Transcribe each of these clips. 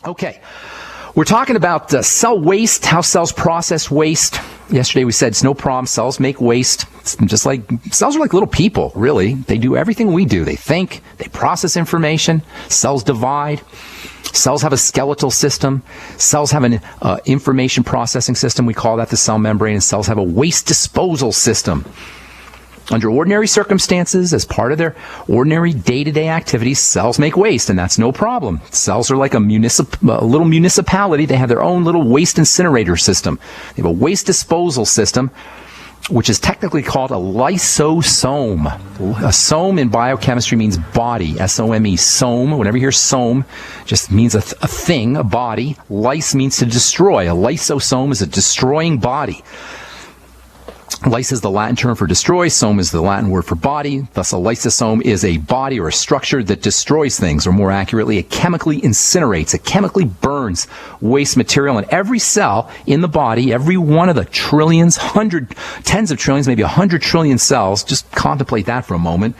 Okay, we're talking about cell waste, how cells process waste. Yesterday we said it's no problem. Cells make waste. It's just like cells are like little people, really. They do everything we do. They think, they process information. Cells divide. Cells have a skeletal system. Cells have an information processing system. We call that the cell membrane. And cells have a waste disposal system. Under ordinary circumstances, as part of their ordinary day-to-day activities, cells make waste, and that's no problem. Cells are like a little municipality. They have their own little waste incinerator system. They have a waste disposal system, which is technically called a lysosome. A some in biochemistry means body, S-O-M-E, some. Whenever you hear some, just means a thing, a body. Lys means to destroy. A lysosome is a destroying body. Lys is the Latin term for destroy. Some is the Latin word for body. Thus, a lysosome is a body or a structure that destroys things, or more accurately, it chemically incinerates. It chemically burns waste material. And every cell in the body, every one of the trillions, tens of trillions, maybe 100 trillion cells, just contemplate that for a moment.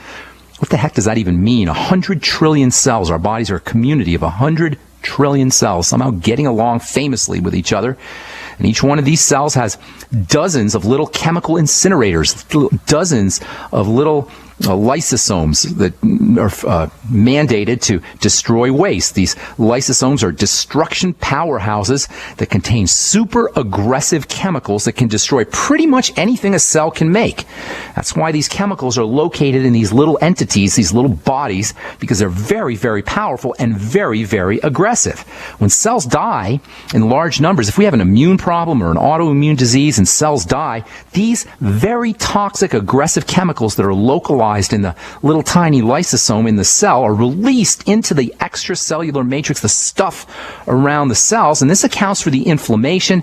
What the heck does that even mean? 100 trillion cells. Our bodies are a community of 100 trillion cells, somehow getting along famously with each other. And each one of these cells has dozens of little chemical incinerators, dozens of little lysosomes that are mandated to destroy waste. These lysosomes are destruction powerhouses that contain super aggressive chemicals that can destroy pretty much anything a cell can make. That's why these chemicals are located in these little entities, these little bodies, because they're very, very powerful and very, very aggressive. When cells die in large numbers, if we have an immune problem or an autoimmune disease and cells die, these very toxic, aggressive chemicals that are localized in the little tiny lysosome in the cell are released into the extracellular matrix, the stuff around the cells, and this accounts for the inflammation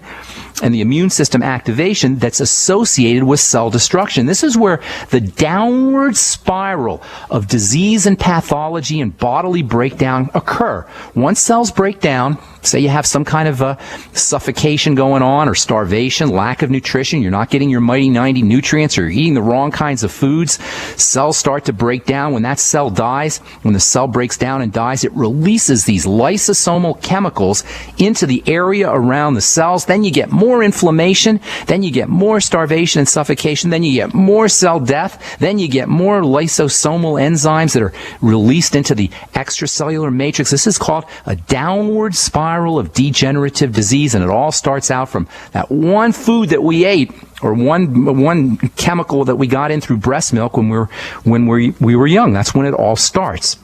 and the immune system activation that's associated with cell destruction. This is where the downward spiral of disease and pathology and bodily breakdown occur. Once cells break down, say you have some kind of suffocation going on or starvation, lack of nutrition, you're not getting your mighty 90 nutrients or you're eating the wrong kinds of foods, cells start to break down. When that cell dies, when the cell breaks down and dies, it releases these lysosomal chemicals into the area around the cells. Then you get more inflammation, then you get more starvation and suffocation, then you get more cell death, then you get more lysosomal enzymes that are released into the extracellular matrix. This is called a downward spiral of degenerative disease, and it all starts out from that one food that we ate or one chemical that we got in through breast milk when we were young. That's when it all starts.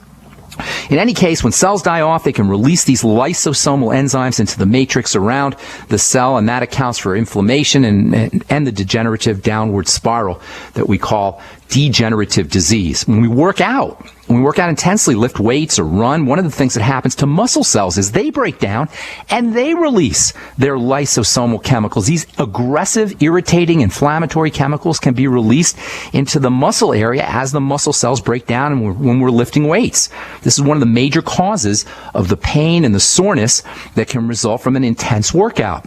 In any case, when cells die off, they can release these lysosomal enzymes into the matrix around the cell, and that accounts for inflammation and the degenerative downward spiral that we call degenerative disease. When we work out intensely, lift weights or run, one of the things that happens to muscle cells is they break down and they release their lysosomal chemicals. These aggressive, irritating, inflammatory chemicals can be released into the muscle area as the muscle cells break down and when we're lifting weights. This is one of the major causes of the pain and the soreness that can result from an intense workout.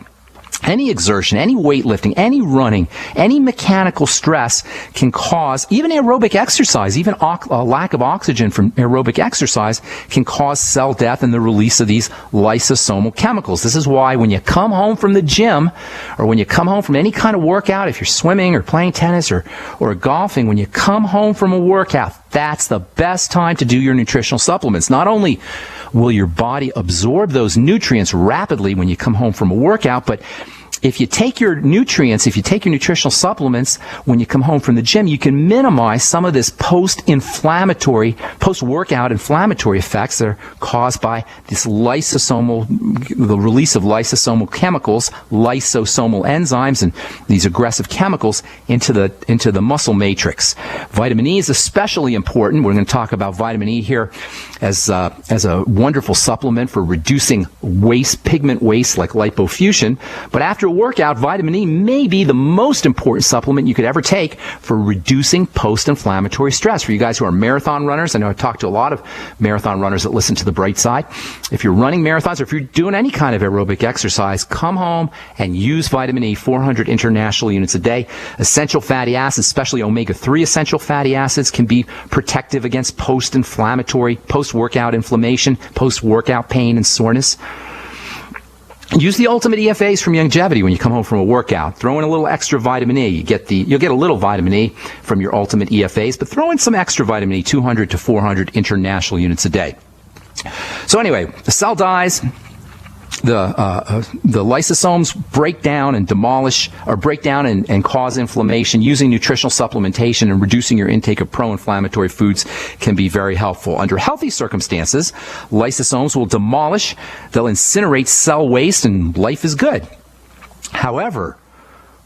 Any exertion, any weightlifting, any running, any mechanical stress can cause, even aerobic exercise, even a lack of oxygen from aerobic exercise can cause cell death and the release of these lysosomal chemicals. This is why when you come home from the gym or when you come home from any kind of workout, if you're swimming or playing tennis or golfing, when you come home from a workout, that's the best time to do your nutritional supplements. Not only will your body absorb those nutrients rapidly when you come home from a workout, but if you take your nutrients, if you take your nutritional supplements when you come home from the gym, you can minimize some of this post-workout inflammatory effects that are caused by this the release of lysosomal chemicals, lysosomal enzymes, and these aggressive chemicals into the muscle matrix. Vitamin E is especially important. We're going to talk about vitamin E here as a wonderful supplement for reducing pigment waste like lipofuscin. But after a workout, vitamin E may be the most important supplement you could ever take for reducing post-inflammatory stress. For you guys who are marathon runners, I know I talk to a lot of marathon runners that listen to The Bright Side. If you're running marathons or if you're doing any kind of aerobic exercise, come home and use vitamin E, 400 international units a day. Essential fatty acids, especially omega-3 essential fatty acids, can be protective against post-inflammatory, post-workout inflammation, post-workout pain and soreness. Use the ultimate EFAs from Longevity when you come home from a workout. Throw in a little extra vitamin E. You'll get a little vitamin E from your ultimate EFAs, but throw in some extra vitamin E, 200 to 400 international units a day. So anyway, the cell dies. The lysosomes break down and demolish, or break down and cause inflammation. Using nutritional supplementation and reducing your intake of pro-inflammatory foods can be very helpful. Under healthy circumstances, lysosomes will demolish, they'll incinerate cell waste, and life is good. However,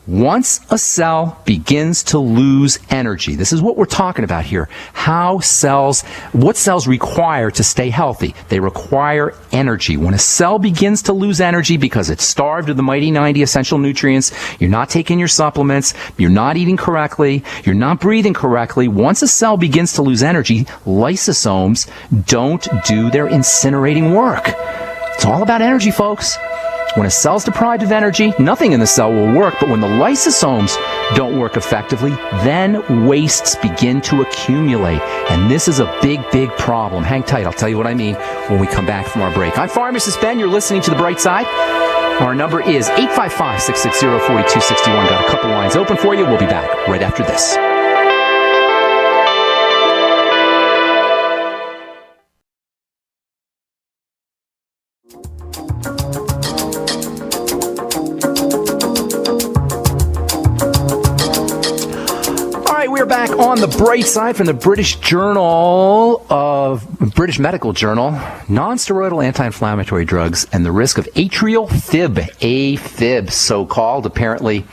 once a cell begins to lose energy, this is what we're talking about here. What cells require to stay healthy? They require energy. When a cell begins to lose energy because it's starved of the mighty 90 essential nutrients, you're not taking your supplements, you're not eating correctly, you're not breathing correctly, once a cell begins to lose energy, lysosomes don't do their incinerating work. It's all about energy, folks. When a cell's deprived of energy, nothing in the cell will work, but when the lysosomes don't work effectively, then wastes begin to accumulate. And this is a big, big problem. Hang tight, I'll tell you what I mean when we come back from our break. I'm Pharmacist Ben, you're listening to The Bright Side. Our number is 855-660-4261. Got a couple lines open for you. We'll be back right after this. We're back on The Bright Side from the British Medical Journal. Non-steroidal anti-inflammatory drugs and the risk of atrial fib, AFib so-called. Apparently,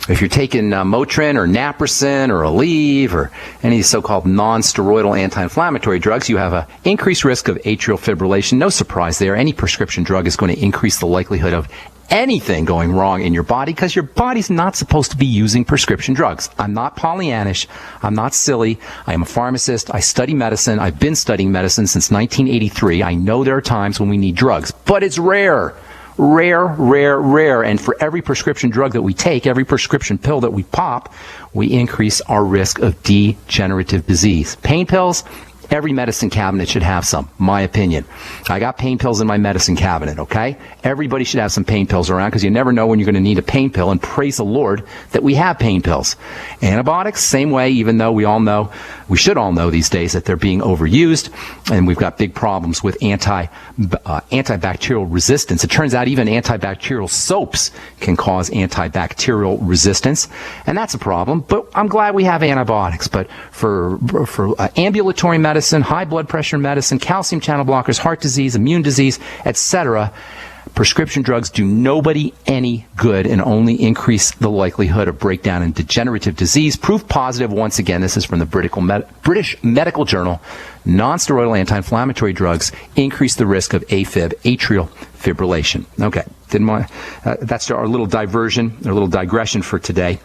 if you're taking Motrin or Naprosyn or Aleve or any of these so-called non-steroidal anti-inflammatory drugs, you have an increased risk of atrial fibrillation. No surprise there. Any prescription drug is going to increase the likelihood of anything going wrong in your body because your body's not supposed to be using prescription drugs. I'm not Pollyannish. I'm not silly. I am a pharmacist. I study medicine. I've been studying medicine since 1983. I know there are times when we need drugs, but it's rare. Rare. And for every prescription drug that we take, every prescription pill that we pop, we increase our risk of degenerative disease. Pain pills, every medicine cabinet should have some, my opinion. I got pain pills in my medicine cabinet, okay? Everybody should have some pain pills around because you never know when you're going to need a pain pill, and praise the Lord that we have pain pills. Antibiotics, same way, even though we should all know these days that they're being overused, and we've got big problems with antibacterial resistance. It turns out even antibacterial soaps can cause antibacterial resistance, and that's a problem, but I'm glad we have antibiotics. But for ambulatory medicine, high blood pressure medicine, calcium channel blockers, heart disease, immune disease, etc., prescription drugs do nobody any good and only increase the likelihood of breakdown and degenerative disease. Proof positive, once again, this is from the British Medical Journal. Non-steroidal anti-inflammatory drugs increase the risk of AFib, atrial fibrillation. Okay, that's our little diversion, our little digression for today.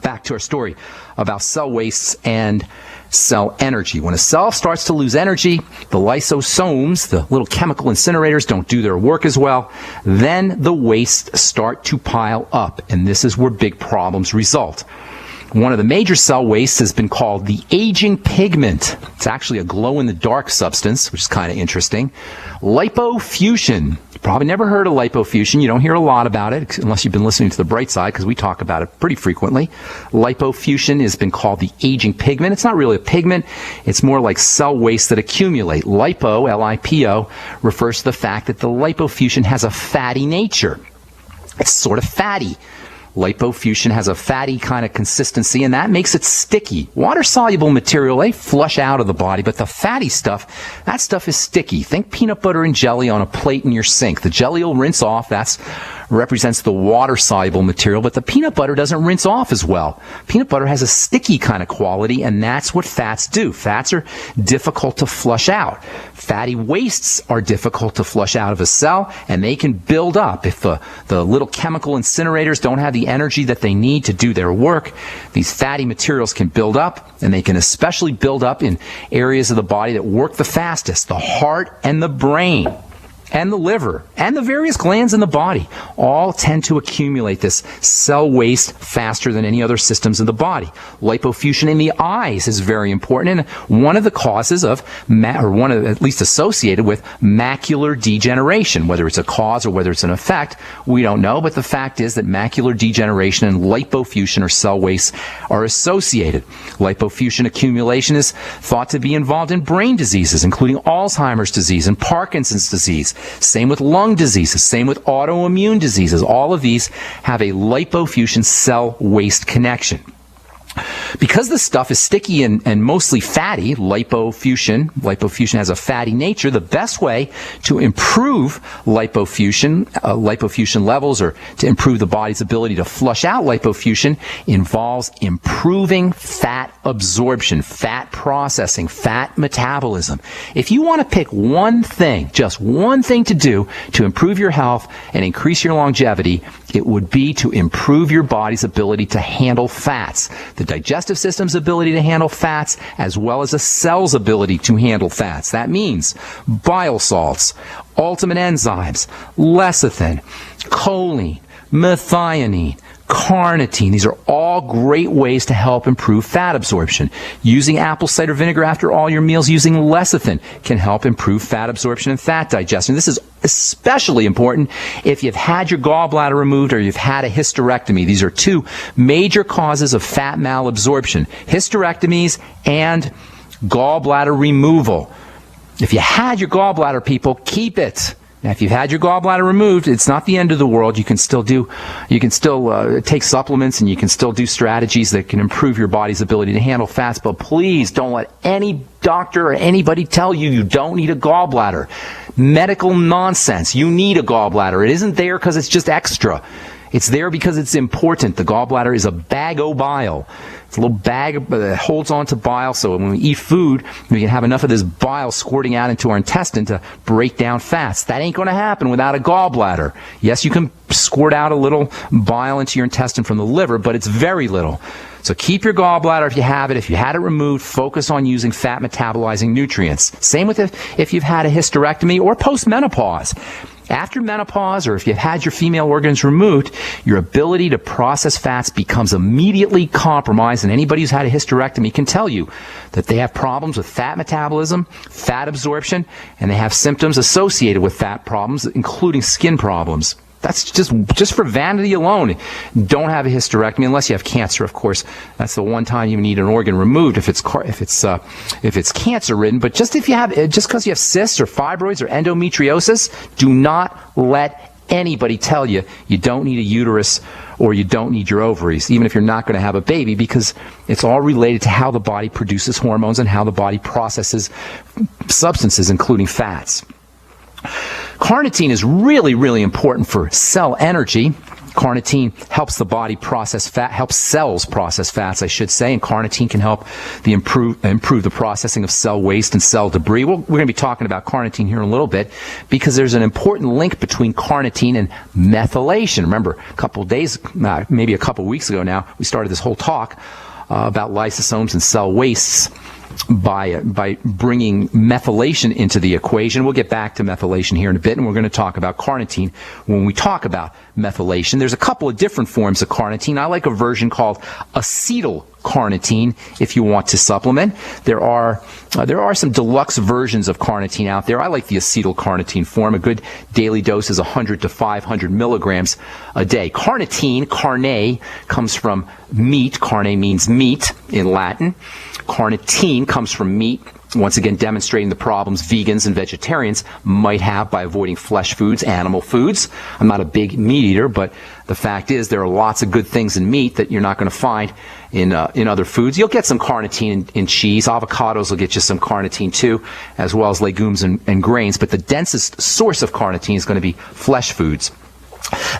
Back to our story about cell wastes and cell energy. When a cell starts to lose energy, the lysosomes, the little chemical incinerators, don't do their work as well. Then the wastes start to pile up, and this is where big problems result. One of the major cell wastes has been called the aging pigment. It's actually a glow-in-the-dark substance, which is kind of interesting. Lipofuscin. You probably never heard of lipofuscin. You don't hear a lot about it, unless you've been listening to The Bright Side, because we talk about it pretty frequently. Lipofuscin has been called the aging pigment. It's not really a pigment. It's more like cell waste that accumulate. Lipo, L-I-P-O, refers to the fact that the lipofuscin has a fatty nature. It's sort of fatty. Lipofuscin has a fatty kind of consistency, and that makes it sticky. Water-soluble material, they flush out of the body, but the fatty stuff, that stuff is sticky. Think peanut butter and jelly on a plate in your sink. The jelly will rinse off. That represents the water-soluble material, but the peanut butter doesn't rinse off as well. Peanut butter has a sticky kind of quality, and that's what fats do. Fats are difficult to flush out. Fatty wastes are difficult to flush out of a cell, and they can build up. If the little chemical incinerators don't have the energy that they need to do their work, these fatty materials can build up, and they can especially build up in areas of the body that work the fastest, the heart and the brain and the liver and the various glands in the body. all tend to accumulate this cell waste faster than any other systems in the body. Lipofuscin in the eyes is very important, and one of the causes of, at least associated with macular degeneration. Whether it's a cause or whether it's an effect, we don't know, but the fact is that macular degeneration and lipofuscin or cell waste are associated. Lipofuscin accumulation is thought to be involved in brain diseases, including Alzheimer's disease and Parkinson's disease. Same with lung diseases, same with autoimmune diseases. All of these have a lipofuscin cell waste connection. Because this stuff is sticky and mostly fatty, lipofuscin has a fatty nature, the best way to improve lipofuscin levels, or to improve the body's ability to flush out lipofuscin, involves improving fat absorption, fat processing, fat metabolism. If you want to pick one thing, just one thing to do to improve your health and increase your longevity, it would be to improve your body's ability to handle fats. The digestive system's ability to handle fats, as well as a cell's ability to handle fats. That means bile salts, ultimate enzymes, lecithin, choline, methionine, carnitine. These are all great ways to help improve fat absorption. Using apple cider vinegar after all your meals using lecithin can help improve fat absorption and fat digestion. This is especially important if you've had your gallbladder removed or you've had a hysterectomy. These are two major causes of fat malabsorption: hysterectomies and gallbladder removal. If you had your gallbladder, people, keep it. Now, if you've had your gallbladder removed, it's not the end of the world. You can still take supplements, and you can still do strategies that can improve your body's ability to handle fats. But please don't let any doctor or anybody tell you you don't need a gallbladder. Medical nonsense. You need a gallbladder. It isn't there because it's just extra. It's there because it's important. The gallbladder is a bag o' bile. It's a little bag that holds on to bile, so when we eat food, we can have enough of this bile squirting out into our intestine to break down fats. That ain't going to happen without a gallbladder. Yes, you can squirt out a little bile into your intestine from the liver, but it's very little. So keep your gallbladder if you have it. If you had it removed, focus on using fat metabolizing nutrients. Same with if you've had a hysterectomy or postmenopause. After menopause, or if you've had your female organs removed, your ability to process fats becomes immediately compromised, and anybody who's had a hysterectomy can tell you that they have problems with fat metabolism, fat absorption, and they have symptoms associated with fat problems, including skin problems. That's just for vanity alone. Don't have a hysterectomy unless you have cancer, of course. That's the one time you need an organ removed if it's cancer-ridden. But just because you have cysts or fibroids or endometriosis, do not let anybody tell you you don't need a uterus or you don't need your ovaries, even if you're not going to have a baby, because it's all related to how the body produces hormones and how the body processes substances, including fats. Carnitine is really, really important for cell energy. Carnitine helps the body process fat, helps cells process fats, I should say, and carnitine can help improve the processing of cell waste and cell debris. We're going to be talking about carnitine here in a little bit because there's an important link between carnitine and methylation. Remember, a couple of days, maybe a couple of weeks ago now, we started this whole talk about lysosomes and cell wastes by bringing methylation into the equation. We'll get back to methylation here in a bit, and we're going to talk about carnitine when we talk about methylation. There's a couple of different forms of carnitine. I like a version called acetylcarnitine if you want to supplement. There are some deluxe versions of carnitine out there. I like the acetylcarnitine form. A good daily dose is 100 to 500 milligrams a day. Carnitine, carne, comes from meat. Carne means meat in Latin. Carnitine comes from meat, once again demonstrating the problems vegans and vegetarians might have by avoiding flesh foods, animal foods. I'm not a big meat eater, but the fact is there are lots of good things in meat that you're not going to find in other foods. You'll get some carnitine in cheese. Avocados will get you some carnitine too, as well as legumes and grains, but the densest source of carnitine is going to be flesh foods.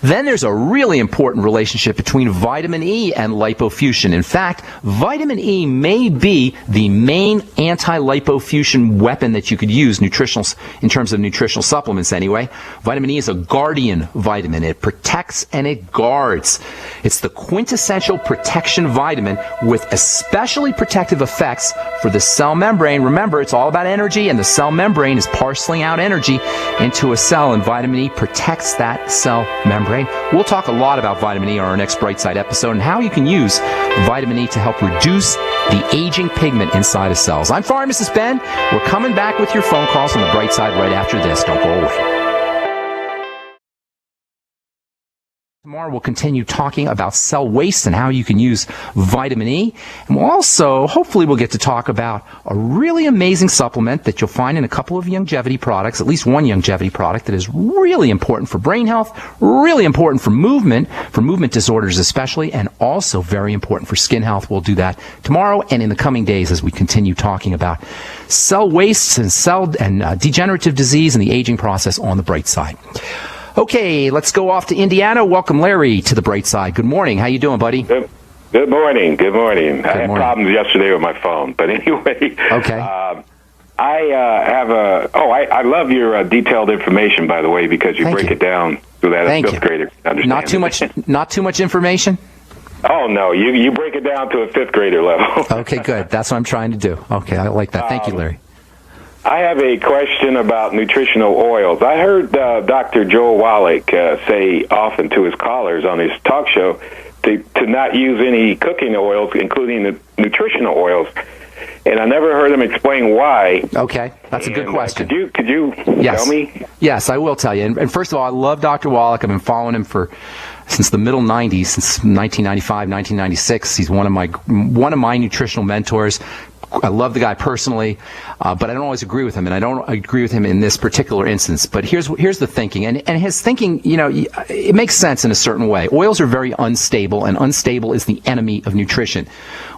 Then there's a really important relationship between vitamin E and lipofuscin. In fact, vitamin E may be the main anti-lipofuscin weapon that you could use in terms of nutritional supplements anyway. Vitamin E is a guardian vitamin. It protects and it guards. It's the quintessential protection vitamin with especially protective effects for the cell membrane. Remember, it's all about energy, and the cell membrane is parceling out energy into a cell, and vitamin E protects that cell membrane brain. We'll talk a lot about vitamin E on our next Bright Side episode and how you can use vitamin E to help reduce the aging pigment inside of cells. I'm Pharmacist Ben. We're coming back with your phone calls on the Bright Side right after this. Don't go away. Tomorrow we'll continue talking about cell waste and how you can use vitamin E. And we'll also, hopefully we'll get to talk about a really amazing supplement that you'll find in a couple of longevity products, at least one longevity product that is really important for brain health, really important for movement disorders especially, and also very important for skin health. We'll do that tomorrow and in the coming days as we continue talking about cell waste and degenerative disease and the aging process on the Bright Side. Okay, let's go off to Indiana. Welcome, Larry, to the Bright Side. Good morning. How you doing, buddy? Good morning. Good morning. I had problems yesterday with my phone, but anyway. Okay. I love your detailed information, by the way, because you break it down so that a fifth grader can understand. Not too much information? Oh, no. You break it down to a fifth grader level. Okay, good. That's what I'm trying to do. Okay, I like that. Thank you, Larry. I have a question about nutritional oils. I heard Dr. Joel Wallach say often to his callers on his talk show to not use any cooking oils, including the nutritional oils. And I never heard him explain why. Okay, that's a good question. Could you tell me? Yes, I will tell you. And first of all, I love Dr. Wallach. I've been following him since the middle 90s, since 1995, 1996. He's one of my nutritional mentors. I love the guy personally, but I don't always agree with him, and I don't agree with him in this particular instance. But here's the thinking, and his thinking, it makes sense in a certain way. Oils are very unstable, and unstable is the enemy of nutrition.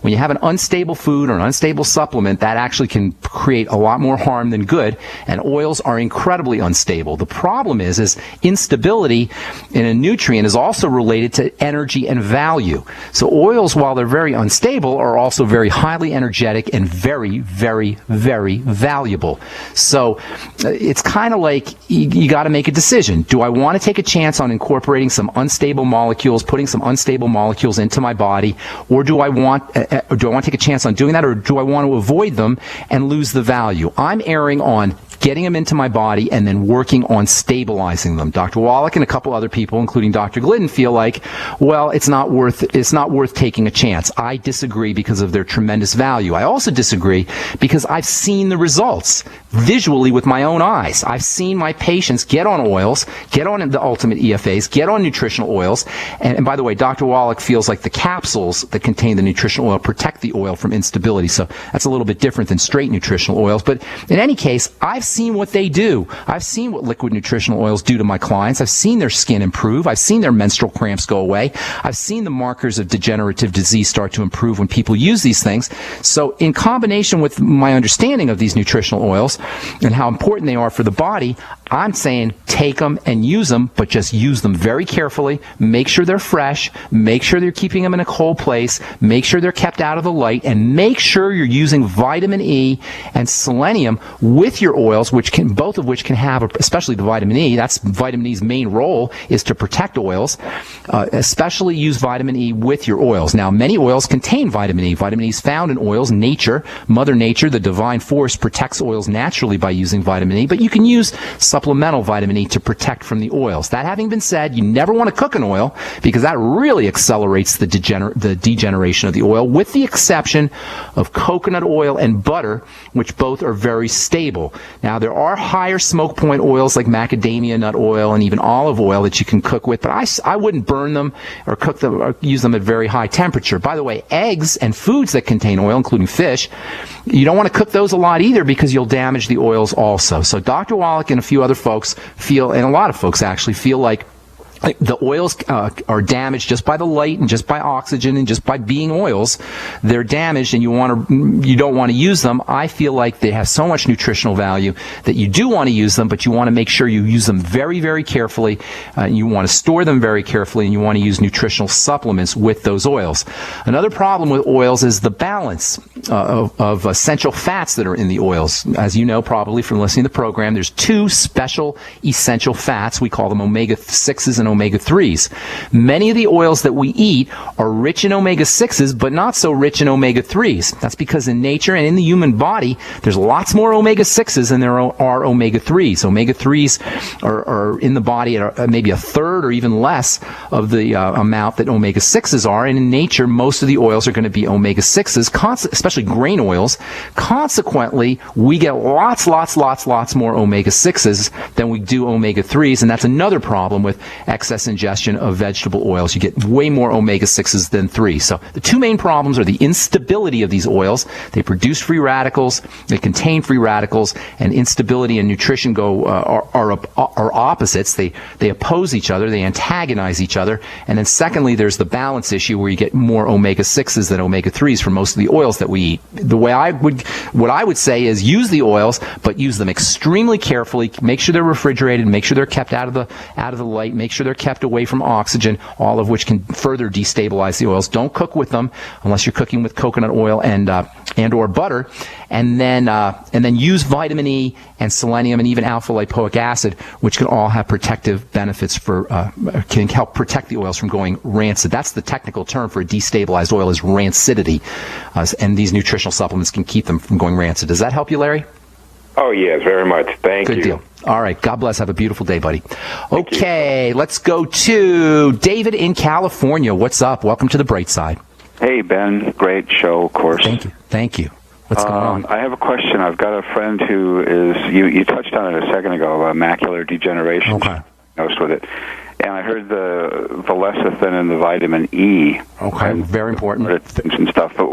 When you have an unstable food or an unstable supplement, that actually can create a lot more harm than good, and oils are incredibly unstable. The problem is instability in a nutrient is also related to energy and value. So oils, while they're very unstable, are also very highly energetic and very, very, very valuable. So it's kind of like you got to make a decision. Do I want to take a chance on incorporating some unstable molecules, putting some unstable molecules into my body, or do I want to take a chance on doing that, or do I want to avoid them and lose the value? I'm erring on getting them into my body and then working on stabilizing them. Dr. Wallach and a couple other people, including Dr. Glidden, feel like, well, it's not worth taking a chance. I disagree because of their tremendous value. I also disagree because I've seen the results visually with my own eyes. I've seen my patients get on oils, get on the ultimate EFAs, get on nutritional oils, and by the way, Dr. Wallach feels like the capsules that contain the nutritional oil protect the oil from instability, so that's a little bit different than straight nutritional oils. But in any case, I've seen what they do. I've seen what liquid nutritional oils do to my clients. I've seen their skin improve. I've seen their menstrual cramps go away. I've seen the markers of degenerative disease start to improve when people use these things. So in combination with my understanding of these nutritional oils and how important they are for the body, I'm saying take them and use them, but just use them very carefully. Make sure they're fresh. Make sure you're keeping them in a cold place. Make sure they're kept out of the light, and make sure you're using vitamin E and selenium with your oils, both of which can have, especially the vitamin E. That's vitamin E's main role, is to protect oils. Especially use vitamin E with your oils. Now, many oils contain vitamin E. Vitamin E is found in oils. Nature, Mother Nature, the divine force, protects oils naturally by using vitamin E, but you can use supplemental vitamin E to protect from the oils. That having been said, you never want to cook an oil because that really accelerates the degeneration of the oil, with the exception of coconut oil and butter, which both are very stable. Now, there are higher smoke point oils like macadamia nut oil and even olive oil that you can cook with, but I wouldn't burn them or cook them or use them at very high temperature. By the way, eggs and foods that contain oil, including fish, you don't want to cook those a lot either because you'll damage the oils also. So Dr. Wallach and a few other folks feel, and a lot of folks actually feel like the oils are damaged just by the light and just by oxygen and just by being oils. They're damaged, and you don't want to use them. I feel like they have so much nutritional value that you do want to use them, but you want to make sure you use them very, very carefully. You want to store them very carefully, and you want to use nutritional supplements with those oils. Another problem with oils is the balance of essential fats that are in the oils. As you know probably from listening to the program, there's two special essential fats. We call them omega-6s and and omega-3s. Many of the oils that we eat are rich in omega-6s, but not so rich in omega-3s. That's because in nature and in the human body, there's lots more omega-6s than there are omega-3s. Omega-3s are in the body at maybe a third or even less of the amount that omega-6s are, and in nature, most of the oils are going to be omega-6s, especially grain oils. Consequently, we get lots more omega-6s than we do omega-3s, and that's another problem with excess ingestion of vegetable oils. You get way more omega-6s than 3. So the two main problems are the instability of these oils. They produce free radicals, they contain free radicals, and instability and nutrition are opposites. They oppose each other, they antagonize each other. And then secondly, there's the balance issue where you get more omega-6s than omega-3s for most of the oils that we eat. What I would say is use the oils, but use them extremely carefully. Make sure they're refrigerated, make sure they're kept out of the light, make sure they're kept away from oxygen, all of which can further destabilize the oils. Don't cook with them unless you're cooking with coconut oil and or butter, and then use vitamin E and selenium and even alpha lipoic acid, which can all have protective benefits can help protect the oils from going rancid. That's the technical term for a destabilized oil, is rancidity, and these nutritional supplements can keep them from going rancid. Does that help you, Larry? Oh, yes, very much. Thank you. Good deal. All right. God bless. Have a beautiful day, buddy. Okay, let's go to David in California. What's up? Welcome to the Bright Side. Hey, Ben. Great show, of course. Thank you. What's going on? I have a question. I've got a friend who is, you touched on it a second ago, macular degeneration. Okay. Diagnosed with it. And I heard the lecithin and the vitamin E. Okay, very important. Things and stuff. But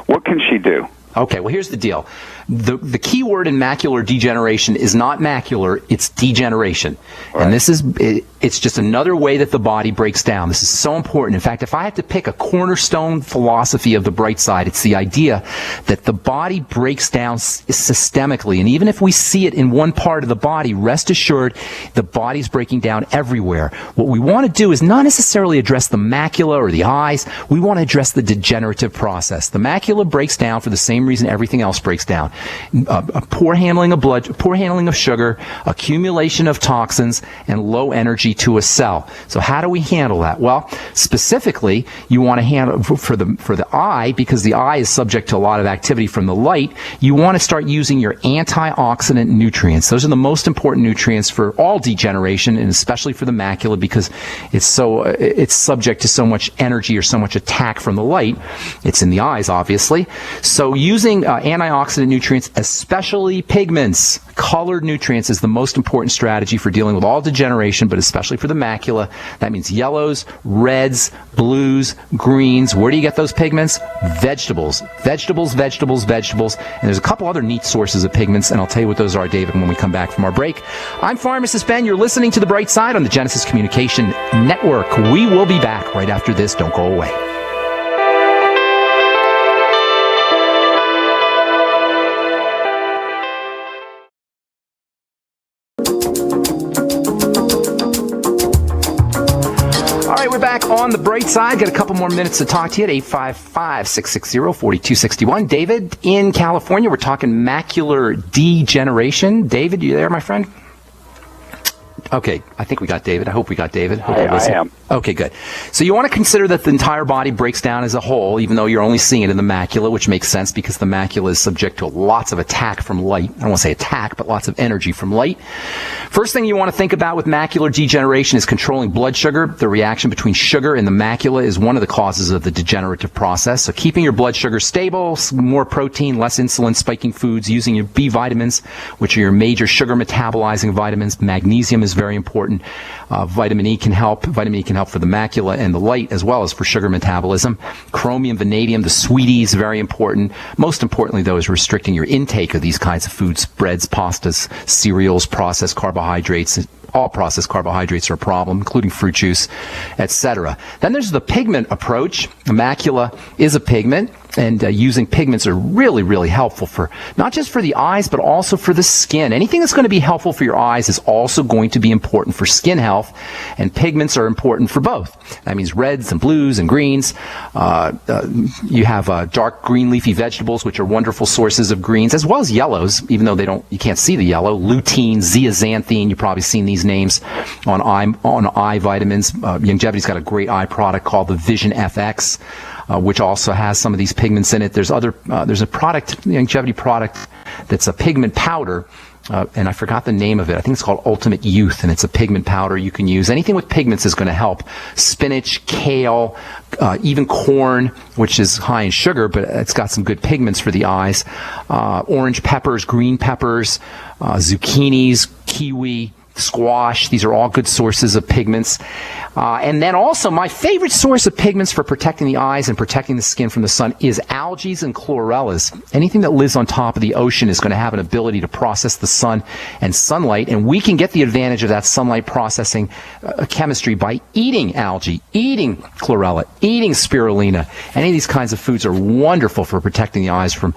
what can she do? Okay, well, here's the deal. The key word in macular degeneration is not macular, it's degeneration. Right. And it's just another way that the body breaks down. This is so important. In fact, if I had to pick a cornerstone philosophy of the Bright Side, it's the idea that the body breaks down systemically. And even if we see it in one part of the body, rest assured, the body's breaking down everywhere. What we want to do is not necessarily address the macula or the eyes. We want to address the degenerative process. The macula breaks down for the same reason everything else breaks down. A poor handling of blood, poor handling of sugar, accumulation of toxins, and low energy to a cell. So how do we handle that? Well, specifically, you want to handle for the eye, because the eye is subject to a lot of activity from the light. You want to start using your antioxidant nutrients. Those are the most important nutrients for all degeneration, and especially for the macula, because it's subject to so much energy or so much attack from the light. It's in the eyes, obviously. So using antioxidant nutrients, especially pigments, colored nutrients, is the most important strategy for dealing with all degeneration, but especially for the macula. That means yellows, reds, blues, greens. Where do you get those pigments? Vegetables. Vegetables. And there's a couple other neat sources of pigments, and I'll tell you what those are, David, when we come back from our break. I'm Pharmacist Ben. You're listening to The Bright Side on the Genesis Communication Network. We will be back right after this. Don't go away. We're back on the Bright Side. Got a couple more minutes to talk to you at 855-660-4261. David in California. We're talking macular degeneration. David, you there, my friend? Okay, I think we got David. I hope we got David. I am. Okay, good. So you want to consider that the entire body breaks down as a whole, even though you're only seeing it in the macula, which makes sense because the macula is subject to lots of attack from light. I don't want to say attack, but lots of energy from light. First thing you want to think about with macular degeneration is controlling blood sugar. The reaction between sugar and the macula is one of the causes of the degenerative process. So keeping your blood sugar stable, more protein, less insulin spiking foods, using your B vitamins, which are your major sugar metabolizing vitamins. Magnesium is very important. Vitamin E can help. Vitamin E can help for the macula and the light, as well as for sugar metabolism. Chromium, vanadium, the sweeties, very important. Most importantly, though, is restricting your intake of these kinds of foods: breads, pastas, cereals, processed carbohydrates. All processed carbohydrates are a problem, including fruit juice, etc. Then there's the pigment approach. The macula is a pigment, and using pigments are really, really helpful for not just for the eyes, but also for the skin. Anything that's going to be helpful for your eyes is also going to be important for skin health, and pigments are important for both. That means reds and blues and greens. You have dark green leafy vegetables, which are wonderful sources of greens, as well as yellows, even though you can't see the yellow. Lutein, zeaxanthin, you've probably seen these Chinese names on eye vitamins. Longevity's got a great eye product called the Vision FX, which also has some of these pigments in it. There's a product, Longevity product, that's a pigment powder. And I forgot the name of it. I think it's called Ultimate Youth, and it's a pigment powder you can use. Anything with pigments is going to help. Spinach, kale, even corn, which is high in sugar, but it's got some good pigments for the eyes. Orange peppers, green peppers, zucchinis, kiwi, squash. These are all good sources of pigments. And then also, my favorite source of pigments for protecting the eyes and protecting the skin from the sun is algae and chlorellas. Anything that lives on top of the ocean is going to have an ability to process the sun and sunlight, and we can get the advantage of that sunlight processing chemistry by eating algae, eating chlorella, eating spirulina. Any of these kinds of foods are wonderful for protecting the eyes from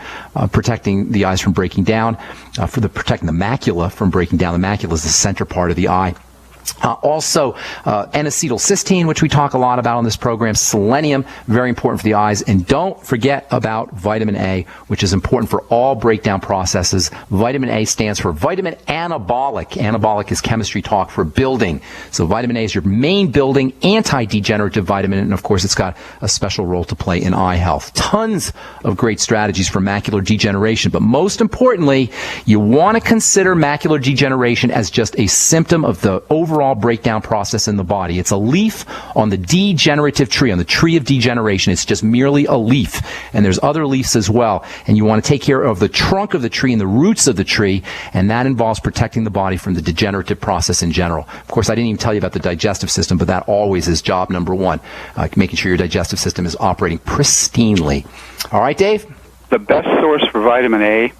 breaking down, protecting the macula from breaking down. The macula is the center part of the eye. Also, N-acetylcysteine, which we talk a lot about on this program, selenium, very important for the eyes, and don't forget about vitamin A, which is important for all breakdown processes. Vitamin A stands for vitamin anabolic. Anabolic is chemistry talk for building. So vitamin A is your main building, anti-degenerative vitamin, and of course it's got a special role to play in eye health. Tons of great strategies for macular degeneration, but most importantly, you want to consider macular degeneration as just a symptom of the overall breakdown process in the body. It's a leaf on the degenerative tree, on the tree of degeneration. It's just merely a leaf, and there's other leaves as well, and you want to take care of the trunk of the tree and the roots of the tree, and that involves protecting the body from the degenerative process in general. Of course, I didn't even tell you about the digestive system, but that always is job number one, making sure your digestive system is operating pristinely. All right, Dave? The best source for vitamin A?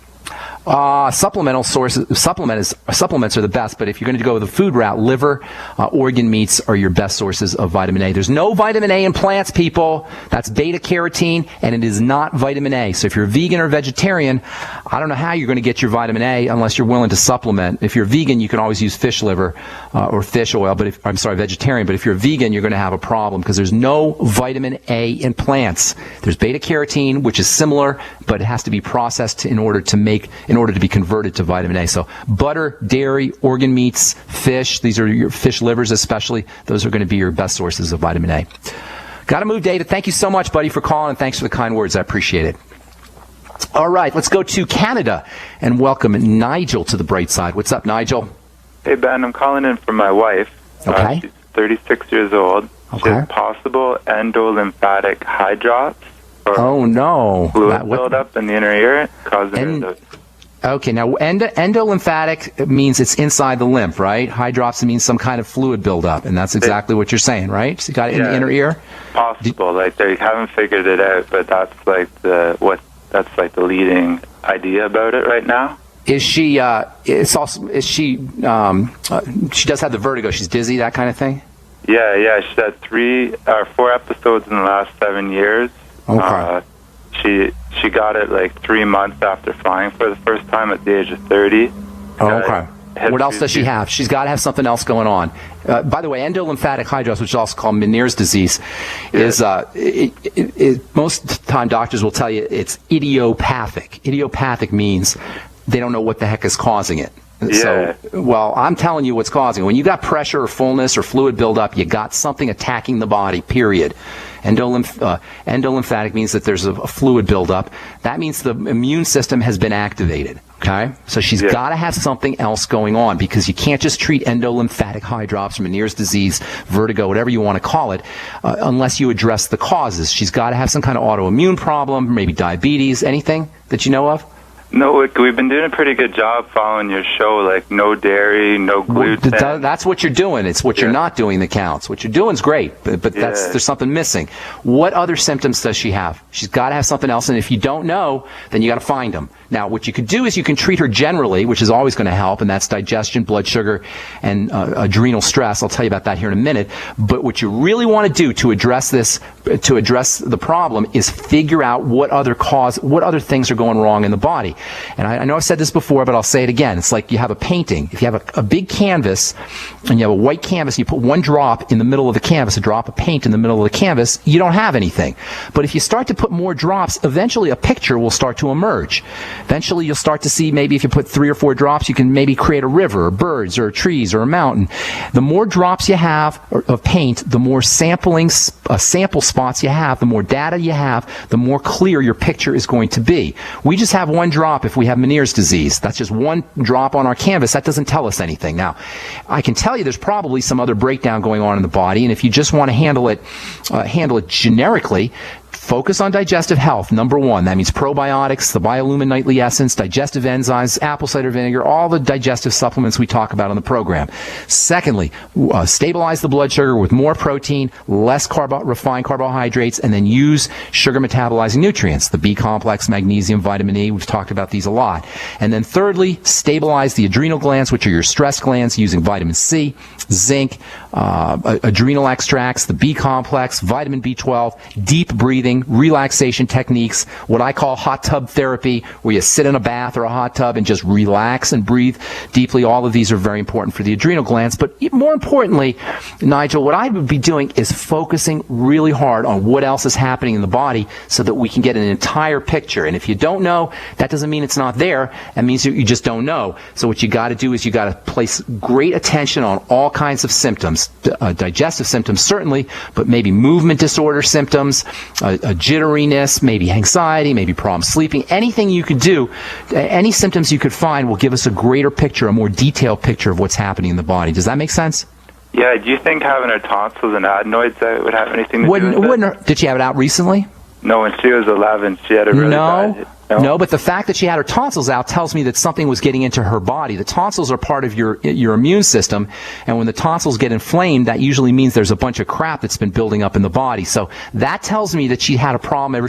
Supplements are the best, but if you're going to go with the food route, liver, organ meats are your best sources of vitamin A. There's no vitamin A in plants, people. That's beta-carotene, and it is not vitamin A. So if you're vegan or vegetarian, I don't know how you're going to get your vitamin A unless you're willing to supplement. If you're vegan, you can always use fish liver or fish oil, vegetarian. But if you're vegan, you're going to have a problem because there's no vitamin A in plants. There's beta-carotene, which is similar, but it has to be processed in order to be converted to vitamin A. So butter, dairy, organ meats, fish, these are your fish livers especially, those are going to be your best sources of vitamin A. Got to move, David. Thank you so much, buddy, for calling, and thanks for the kind words. I appreciate it. All right, let's go to Canada and welcome Nigel to the bright side. What's up, Nigel? Hey, Ben, I'm calling in for my wife. Okay. She's 36 years old. Okay. She has possible endolymphatic hydrops. Oh, no. Fluid buildup in the inner ear causing her to... Okay, now endolymphatic means it's inside the lymph, right? Hydrops means some kind of fluid buildup, and that's exactly what you're saying, right? So you got it in the inner ear? Possible. They haven't figured it out, but that's like the leading idea about it right now. Is she? She does have the vertigo. She's dizzy, that kind of thing. Yeah. She's had 3 or 4 episodes in the last 7 years. Okay. She got it like 3 months after flying for the first time at the age of 30. Okay. What else does she have? She's got to have something else going on. By the way, endolymphatic hydrops, which is also called Meniere's disease, is most of the time doctors will tell you it's idiopathic. Idiopathic means they don't know what the heck is causing it. Yeah. So, well, I'm telling you what's causing it. When you got pressure or fullness or fluid buildup, you got something attacking the body, period. Endolymphatic means that there's a fluid buildup. That means the immune system has been activated. Okay? So she's got to have something else going on because you can't just treat endolymphatic hydrops, Meniere's disease, vertigo, whatever you want to call it, unless you address the causes. She's got to have some kind of autoimmune problem, maybe diabetes, anything that you know of? No, we've been doing a pretty good job following your show, like no dairy, no gluten. That's what you're doing. It's what you're not doing that counts. What you're doing is great, but there's something missing. What other symptoms does she have? She's got to have something else, and if you don't know, then you got to find them. Now, what you could do is you can treat her generally, which is always going to help, and that's digestion, blood sugar, and adrenal stress. I'll tell you about that here in a minute. But what you really want to do to address this to address the problem is figure out what other things are going wrong in the body. And I know I've said this before, but I'll say it again. It's like you have a painting. If you have a big canvas and you have a white canvas, and you put one drop in the middle of the canvas, a drop of paint in the middle of the canvas, you don't have anything. But if you start to put more drops, eventually a picture will start to emerge. Eventually you'll start to see, maybe if you put 3 or 4 drops, you can maybe create a river, or birds, or trees, or a mountain. The more drops you have of paint, the more sample spots you have, the more data you have, the more clear your picture is going to be. We just have one drop if we have Meniere's disease. That's just one drop on our canvas. That doesn't tell us anything. Now, I can tell you there's probably some other breakdown going on in the body, and if you just want to handle it generically, focus on digestive health, number 1. That means probiotics, the Biolumin Nightly Essence, digestive enzymes, apple cider vinegar, all the digestive supplements we talk about on the program. Secondly, stabilize the blood sugar with more protein, less refined carbohydrates, and then use sugar metabolizing nutrients, the B complex, magnesium, vitamin E. We've talked about these a lot. And then thirdly, stabilize the adrenal glands, which are your stress glands, using vitamin C, zinc, adrenal extracts, the B complex, vitamin B12, deep breathing, relaxation techniques, what I call hot tub therapy, where you sit in a bath or a hot tub and just relax and breathe deeply. All of these are very important for the adrenal glands. But more importantly, Nigel, what I would be doing is focusing really hard on what else is happening in the body so that we can get an entire picture. And if you don't know, that doesn't mean it's not there. That means you just don't know. So what you got to do is you got to place great attention on all kinds of symptoms, digestive symptoms certainly, but maybe movement disorder symptoms, a jitteriness, maybe anxiety, maybe problem sleeping. Anything you could do, any symptoms you could find will give us a greater picture, a more detailed picture of what's happening in the body. Does that make sense? Yeah, do you think having her tonsils and adenoids would have anything to do with it? Did she have it out recently? No, when she was 11, she had a really bad... No, but the fact that she had her tonsils out tells me that something was getting into her body. The tonsils are part of your immune system, and when the tonsils get inflamed, that usually means there's a bunch of crap that's been building up in the body. So that tells me that she had a problem ever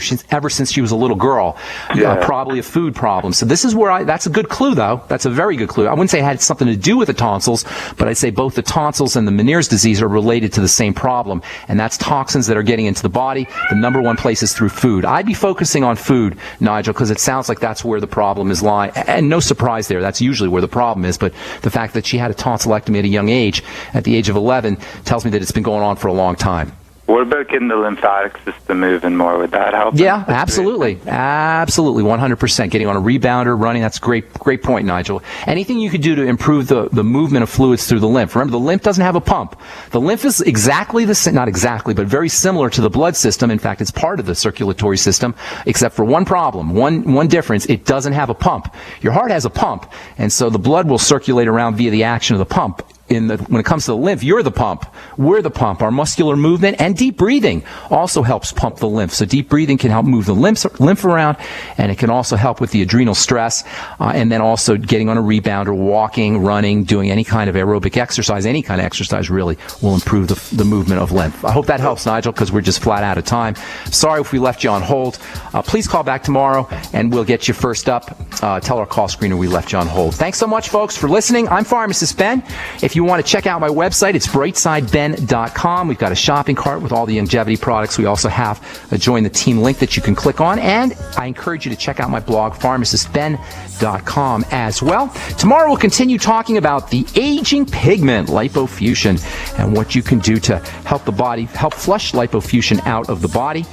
since she was a little girl, probably a food problem. So this is where that's a good clue, though. That's a very good clue. I wouldn't say it had something to do with the tonsils, but I'd say both the tonsils and the Meniere's disease are related to the same problem, and that's toxins that are getting into the body. The number one place is through food. I'd be focusing on food, Nigel, because it sounds like that's where the problem is lying. And no surprise there. That's usually where the problem is. But the fact that she had a tonsillectomy at a young age, at the age of 11, tells me that it's been going on for a long time. What about getting the lymphatic system moving more? Would that help? Yeah, absolutely. Absolutely, 100%. Getting on a rebounder, running, that's a great point, Nigel. Anything you could do to improve the movement of fluids through the lymph. Remember, the lymph doesn't have a pump. The lymph is exactly the same, not exactly, but very similar to the blood system. In fact, it's part of the circulatory system, except for one problem, one difference. It doesn't have a pump. Your heart has a pump, and so the blood will circulate around via the action of the pump. When it comes to the lymph, you're the pump. We're the pump. Our muscular movement and deep breathing also helps pump the lymph. So deep breathing can help move the lymph around, and it can also help with the adrenal stress, and then also getting on a rebounder, walking, running, doing any kind of aerobic exercise, any kind of exercise really will improve the movement of lymph. I hope that helps, Nigel, because we're just flat out of time. Sorry if we left you on hold. Please call back tomorrow, and we'll get you first up. Tell our call screener we left you on hold. Thanks so much, folks, for listening. I'm Pharmacist Ben. If you want to check out my website, it's brightsideben.com. We've got a shopping cart with all the longevity products. We also have a Join the Team link that you can click on, and I encourage you to check out my blog, pharmacistben.com, as well. Tomorrow we'll continue talking about the aging pigment, Lipofuscin, and what you can do to help the body, help flush Lipofuscin out of the body.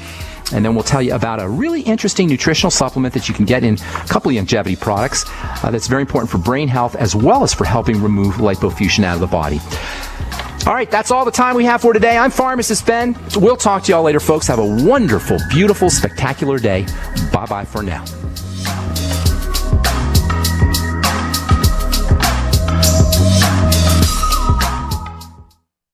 And then we'll tell you about a really interesting nutritional supplement that you can get in a couple of longevity products that's very important for brain health as well as for helping remove Lipofuscin out of the body. All right, that's all the time we have for today. I'm Pharmacist Ben. We'll talk to you all later, folks. Have a wonderful, beautiful, spectacular day. Bye-bye for now.